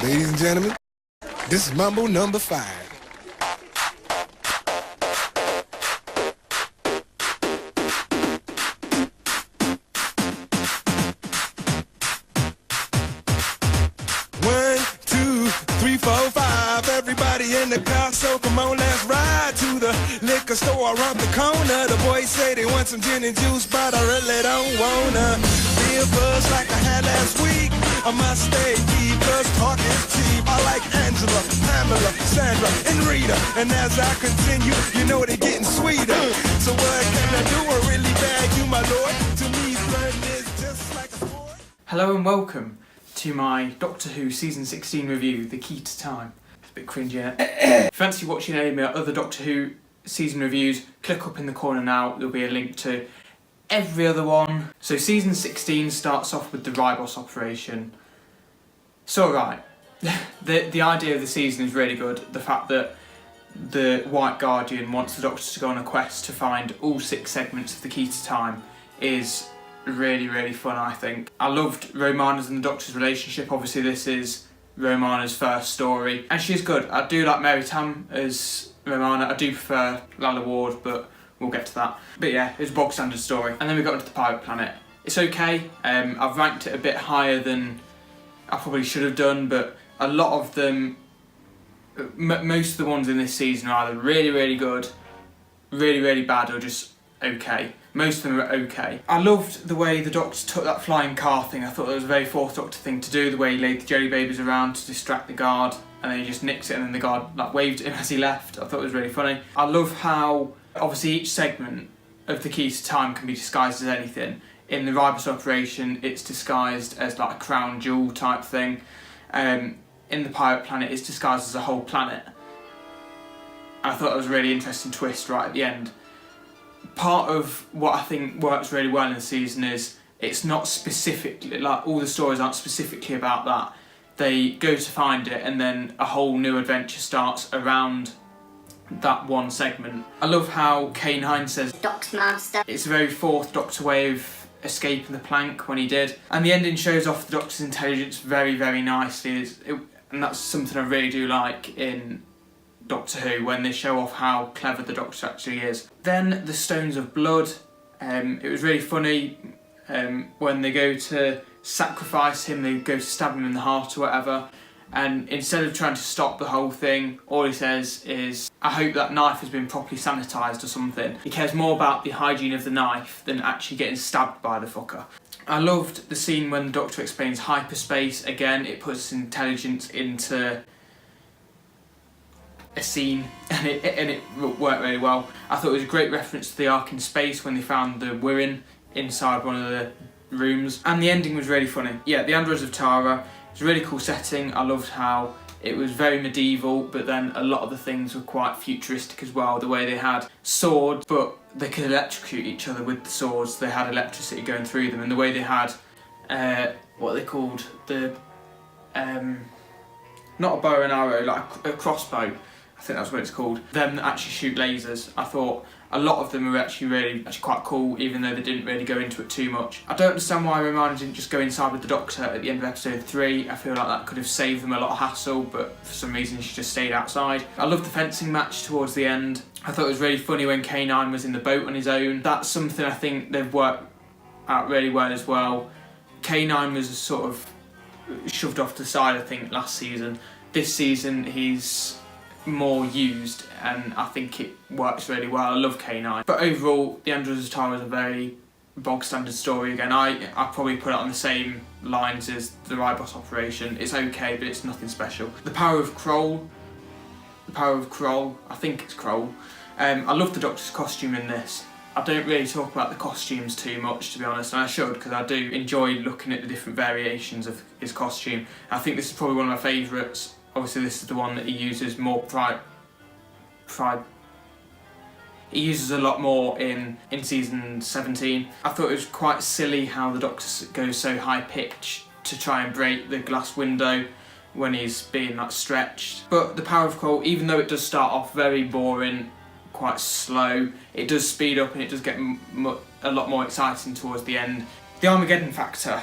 Ladies and gentlemen, this is Mambo number 5. One, two, three, four, five. Everybody in the car, so come on, let's ride to the liquor store around the corner. The boys say they want some gin and juice, but I really don't wanna be a buzz like I had last week. I must stay deep, cause talk is cheap. I like Angela, Pamela, Sandra, and Rita. And as I continue, you know they're getting sweeter. So what can I do? I really bag you, my lord. To me, flirting is just like a sport. Hello and welcome to my Doctor Who Season 16 review, The Key to Time. It's a bit cringy, innit? If you fancy watching any of my other Doctor Who season reviews, click up in the corner now, there'll be a link to every other one. So Season 16 starts off with the Ribos operation. It's alright. The idea of the season is really good. The fact that the White Guardian wants the Doctor to go on a quest to find all 6 segments of the Key to Time is really, really fun, I think. I loved Romana's and the Doctor's relationship. Obviously this is Romana's first story, and she's good. I do like Mary Tam as Romana. I do prefer Lalla Ward, but we'll get to that. But yeah, it was a bog standard story. And then we got into the Pirate Planet. It's okay. I've ranked it a bit higher than I probably should have done, but a lot of them, most of the ones in this season are either really, really good, really, really bad, or just okay. Most of them are okay. I loved the way the Doctor took that flying car thing. I thought it was a very Fourth Doctor thing to do, the way he laid the jelly babies around to distract the guard, and then he just nicked it, and then the guard like waved at him as he left. I thought it was really funny. I love how, obviously, each segment of the Key to Time can be disguised as anything. In the Ribos operation, it's disguised as like a crown jewel type thing. In the Pirate Planet, it's disguised as a whole planet. And I thought that was a really interesting twist right at the end. Part of what I think works really well in the season is it's not specifically, like all the stories aren't specifically about that. They go to find it and then a whole new adventure starts around that one segment. I love how K9 says Doc's master. It's a very Fourth Doctor way of escaping the plank when he did. And the ending shows off the Doctor's intelligence very, very nicely. And that's something I really do like in Doctor Who, when they show off how clever the Doctor actually is. Then the Stones of Blood. It was really funny when they go to sacrifice him, they go to stab him in the heart or whatever, and instead of trying to stop the whole thing, all he says is, I hope that knife has been properly sanitised or something. He cares more about the hygiene of the knife than actually getting stabbed by the fucker. I loved the scene when the Doctor explains hyperspace. Again, it puts intelligence into a scene, and it worked really well. I thought it was a great reference to the Ark in Space when they found the Wirrin inside one of the rooms, and the ending was really funny. Yeah, the Androids of Tara, it's a really cool setting. I loved how it was very medieval, but then a lot of the things were quite futuristic as well. The way they had swords, but they could electrocute each other with the swords. They had electricity going through them, and the way they had what they called the not a bow and arrow, like a crossbow. I think that's what it's called. Them that actually shoot lasers. I thought a lot of them were actually quite cool, even though they didn't really go into it too much. I don't understand why Romana didn't just go inside with the Doctor at the end of episode 3. I feel like that could have saved them a lot of hassle, but for some reason she just stayed outside. I loved the fencing match towards the end. I thought it was really funny when K9 was in the boat on his own. That's something I think they've worked out really well as well. K9 was sort of shoved off to the side, I think, last season. This season he's more used, and I think it works really well. I love K9. But overall, the Androids of Tara is a very bog standard story again. I probably put it on the same lines as the Ribos operation. It's okay, but it's nothing special. The Power of Kroll, I think it's Kroll. I love the Doctor's costume in this. I don't really talk about the costumes too much, to be honest, and I should, because I do enjoy looking at the different variations of his costume. I think this is probably one of my favourites. Obviously this is the one that he uses more he uses a lot more in season 17. I thought it was quite silly how the Doctor goes so high pitch to try and break the glass window when he's being like stretched. But the Power of Kroll, even though it does start off very boring, quite slow, it does speed up and it does get a lot more exciting towards the end. The Armageddon factor.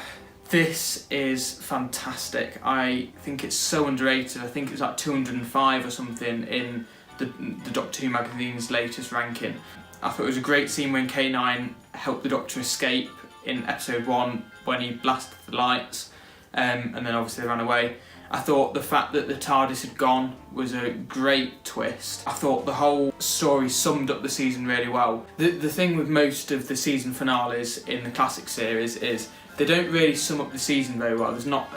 This is fantastic. I think it's so underrated. I think it was like 205 or something in the Doctor Who magazine's latest ranking. I thought it was a great scene when K9 helped the Doctor escape in episode 1 when he blasted the lights, and then obviously they ran away. I thought the fact that the TARDIS had gone was a great twist. I thought the whole story summed up the season really well. The thing with most of the season finales in the classic series is they don't really sum up the season very well. There's not,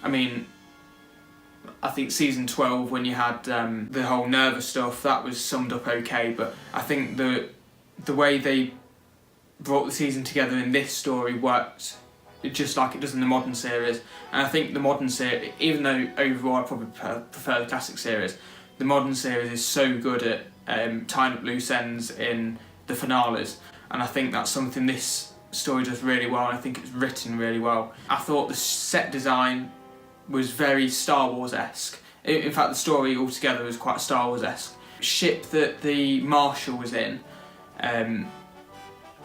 I mean, I think season 12 when you had the whole Nerva stuff, that was summed up okay, but I think the way they brought the season together in this story worked just like it does in the modern series. And I think the modern series, even though overall I probably prefer the classic series, the modern series is so good at tying up loose ends in the finales, and I think that's something this story does really well, and I think it's written really well. I thought the set design was very Star Wars-esque. In fact, the story altogether was quite Star Wars-esque. Ship that the Marshal was in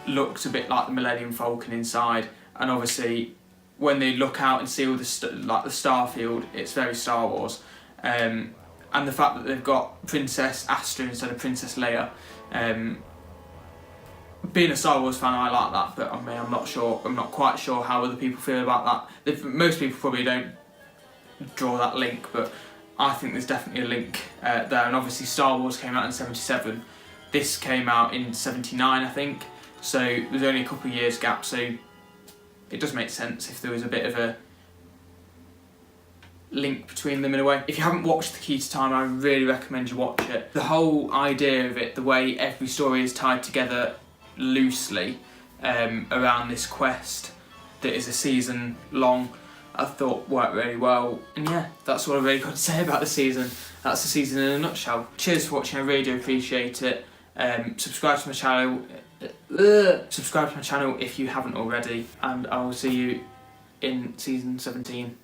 looked a bit like the Millennium Falcon inside, and obviously when they look out and see all the like the Starfield, it's very Star Wars. And the fact that they've got Princess Astra instead of Princess Leia. Being a Star Wars fan, I like that, but I mean, I'm not quite sure how other people feel about that. Most people probably don't draw that link, but I think there's definitely a link there. And obviously Star Wars came out in 77, this came out in 79 I think, so there's only a couple of years gap, so it does make sense if there was a bit of a link between them in a way. If you haven't watched The Key to Time, I really recommend you watch it. The whole idea of it, the way every story is tied together loosely around this quest that is a season long, I thought worked really well. And yeah, that's what I've really got to say about the season. That's the season in a nutshell. Cheers for watching, I really do appreciate it. Subscribe to my channel. Subscribe to my channel if you haven't already, and I will see you in season 17.